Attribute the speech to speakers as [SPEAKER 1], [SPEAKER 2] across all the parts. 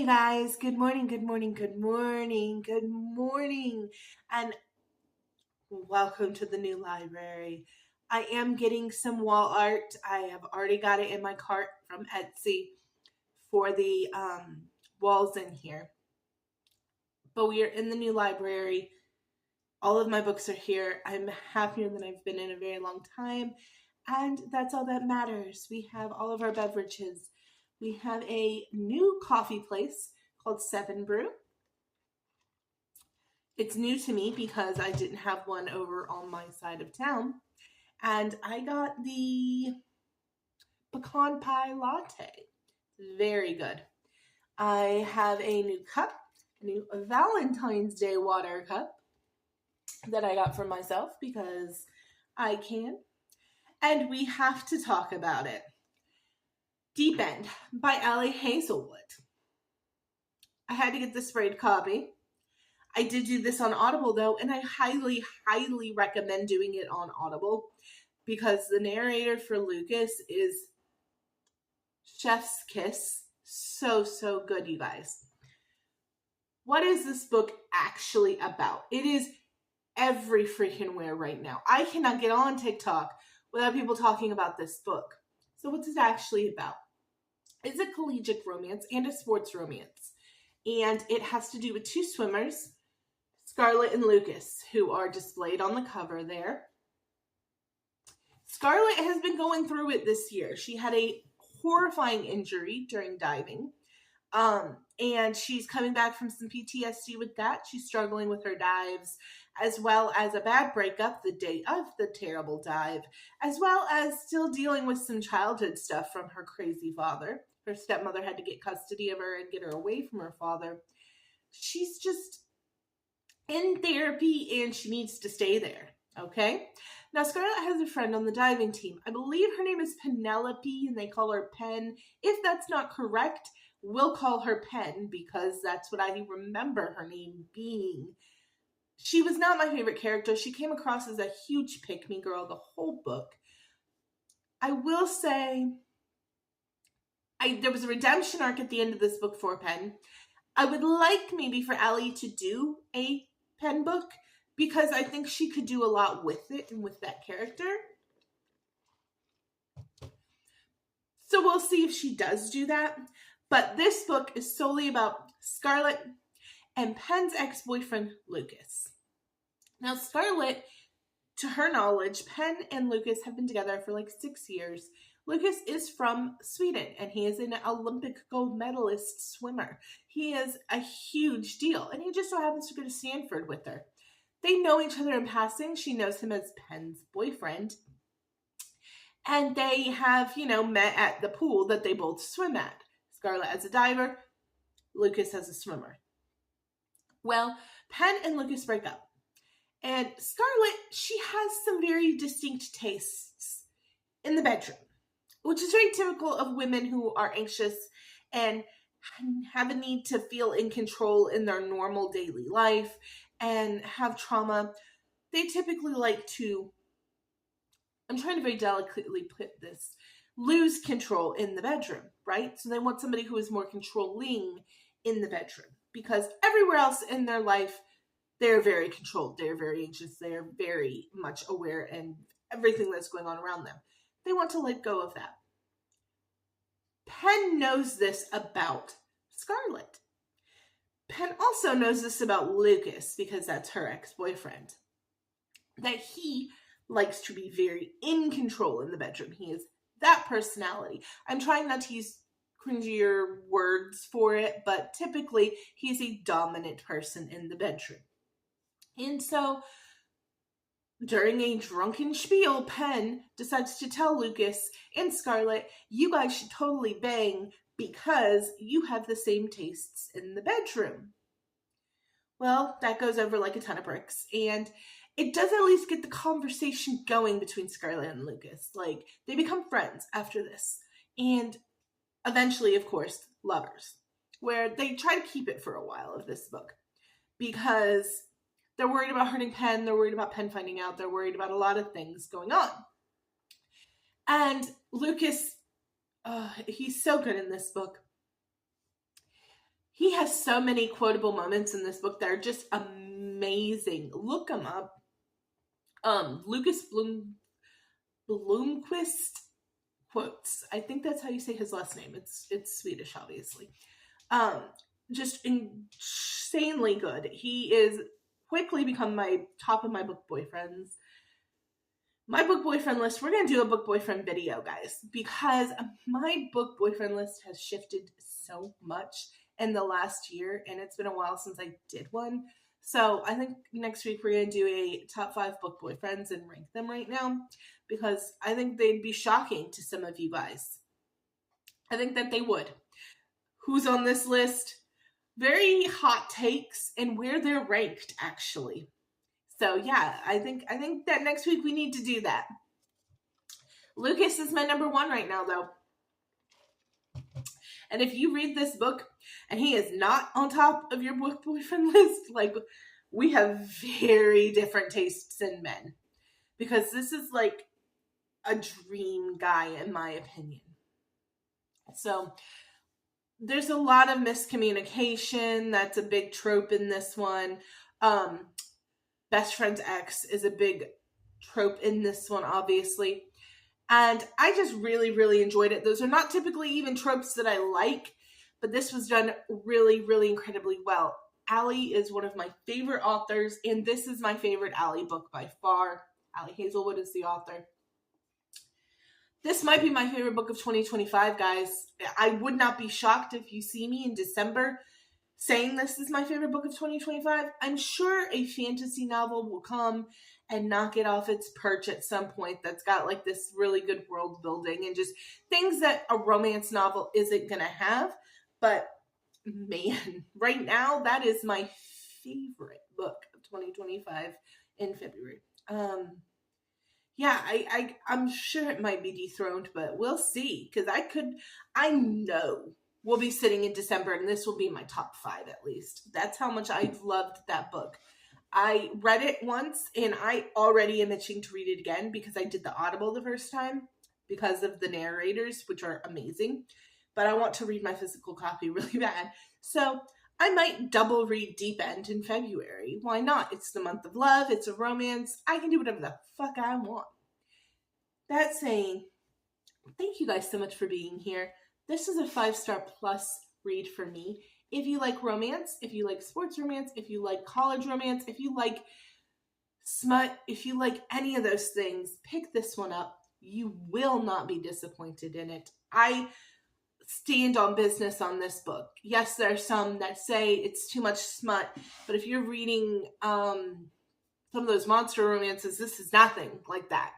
[SPEAKER 1] Hey guys, good morning, good morning, good morning, good morning, and welcome to the new library. I am getting some wall art. I have already got it in my cart from Etsy for the walls in here. But we are in the new library. All of my books are here. I'm happier than I've been in a very long time, and that's all that matters. We have all of our beverages. We have a new coffee place called Seven Brew. It's new to me because I didn't have one over on my side of town. And I got the pecan pie latte. Very good. I have a new cup, a new Valentine's Day water cup that I got for myself because I can. And we have to talk about it. Deep End by Hazelwood. I had to get the sprayed copy. I did do this on Audible though, and I highly, highly recommend doing it on Audible because the narrator for Lucas is chef's kiss. So, so good, you guys. What is this book actually about? It is every freaking where right now. I cannot get on TikTok without people talking about this book. So what's it actually about? It's a collegiate romance and a sports romance. And it has to do with two swimmers, Scarlett and Lucas, who are displayed on the cover there. Scarlett has been going through it this year. She had a horrifying injury during diving. And she's coming back from some PTSD with that. She's struggling with her dives, as well as a bad breakup the day of the terrible dive, as well as still dealing with some childhood stuff from her crazy father. Her stepmother had to get custody of her and get her away from her father. She's just in therapy and she needs to stay there, okay? Now, Scarlett has a friend on the diving team. I believe her name is Penelope and they call her Pen. If that's not correct, we'll call her Pen because that's what I remember her name being. She was not my favorite character. She came across as a huge pick-me girl the whole book. I will say there was a redemption arc at the end of this book for Pen. I would like maybe for Allie to do a Pen book because I think she could do a lot with it and with that character. So we'll see if she does do that. But this book is solely about Scarlett and Pen's ex-boyfriend, Lucas. Now, Scarlett, to her knowledge, Pen and Lucas have been together for like 6 years. Lucas is from Sweden, and he is an Olympic gold medalist swimmer. He is a huge deal, and he just so happens to go to Stanford with her. They know each other in passing. She knows him as Pen's boyfriend. And they have, met at the pool that they both swim at. Scarlett as a diver, Lucas as a swimmer. Well, Pen and Lucas break up. And Scarlett, she has some very distinct tastes in the bedroom, which is very typical of women who are anxious and have a need to feel in control in their normal daily life and have trauma. They typically like to, I'm trying to very delicately put this, lose control in the bedroom, right? So they want somebody who is more controlling in the bedroom because everywhere else in their life, they're very controlled. They're very anxious. They're very much aware and everything that's going on around them. They want to let go of that. Pen knows this about Scarlett. Pen also knows this about Lucas because that's her ex-boyfriend. That he likes to be very in control in the bedroom. He is that personality. I'm trying not to use cringier words for it, but typically he's a dominant person in the bedroom. And so during a drunken spiel, Pen decides to tell Lucas and Scarlett, you guys should totally bang because you have the same tastes in the bedroom. Well, that goes over like a ton of bricks. And it does at least get the conversation going between Scarlett and Lucas. Like, they become friends after this. And eventually, of course, lovers. Where they try to keep it for a while of this book. Because they're worried about hurting Pen. They're worried about Pen finding out. They're worried about a lot of things going on. And Lucas, he's so good in this book. He has so many quotable moments in this book that are just amazing. Look him up. Lucas Bloomquist quotes. I think that's how you say his last name. It's Swedish, obviously. Just insanely good. He is quickly become my top of my book boyfriends. My book boyfriend list, we're going to do a book boyfriend video, guys, because my book boyfriend list has shifted so much in the last year, and it's been a while since I did one. So I think next week we're going to do a top 5 book boyfriends and rank them right now, because I think they'd be shocking to some of you guys. I think that they would. Who's on this list? Very hot takes and where they're ranked, actually. So yeah, I think that next week we need to do that. Lucas is my number 1 right now, though. And if you read this book and he is not on top of your book boyfriend list, like, we have very different tastes in men. Because this is like a dream guy, in my opinion. So there's a lot of miscommunication. That's a big trope in this one. Best friend's ex is a big trope in this one, obviously. And I just really, really enjoyed it. Those are not typically even tropes that I like, but this was done really, really incredibly well. Allie is one of my favorite authors, and this is my favorite Allie book by far. Allie Hazelwood is the author. This might be my favorite book of 2025, guys. I would not be shocked if you see me in December saying this is my favorite book of 2025. I'm sure a fantasy novel will come and knock it off its perch at some point that's got like this really good world building and just things that a romance novel isn't going to have. But man, right now, that is my favorite book of 2025 in February. Yeah, I'm sure it might be dethroned, but we'll see. Because I know we'll be sitting in December and this will be my top 5 at least. That's how much I've loved that book. I read it once and I already am itching to read it again because I did the Audible the first time because of the narrators, which are amazing. But I want to read my physical copy really bad. So I might double read Deep End in February. Why not? It's the month of love. It's a romance. I can do whatever the fuck I want. That saying, thank you guys so much for being here. This is a 5-star plus read for me. If you like romance, if you like sports romance, if you like college romance, if you like smut, if you like any of those things, pick this one up. You will not be disappointed in it. I stand on business on this book. Yes, there are some that say it's too much smut, but if you're reading some of those monster romances, this is nothing like that.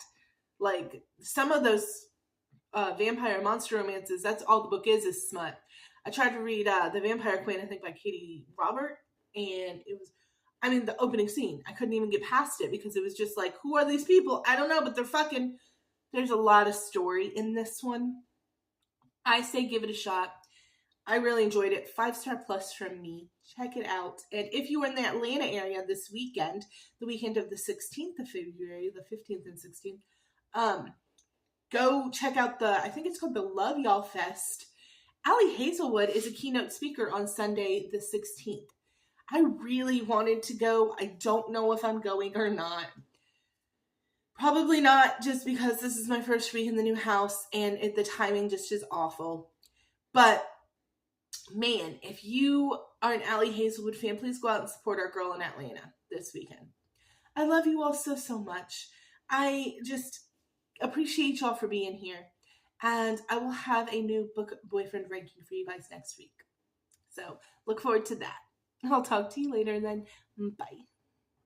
[SPEAKER 1] Like some of those vampire monster romances, that's all the book is smut. I tried to read The Vampire Queen, I think by Katie Robert, and it was, the opening scene, I couldn't even get past it because it was just like, who are these people? I don't know, but they're fucking, there's a lot of story in this one. I say give it a shot. I really enjoyed it. 5-star plus from me. Check it out. And if you are in the Atlanta area this weekend, the weekend of the 16th of February, the 15th and 16th, go check out I think it's called the Love Y'all Fest. Allie Hazelwood is a keynote speaker on Sunday the 16th. I really wanted to go. I don't know if I'm going or not. Probably not, just because this is my first week in the new house and the timing just is awful. But man, if you are an Allie Hazelwood fan, please go out and support our girl in Atlanta this weekend. I love you all so, so much. I just appreciate y'all for being here. And I will have a new book boyfriend ranking for you guys next week. So look forward to that. I'll talk to you later then. Bye.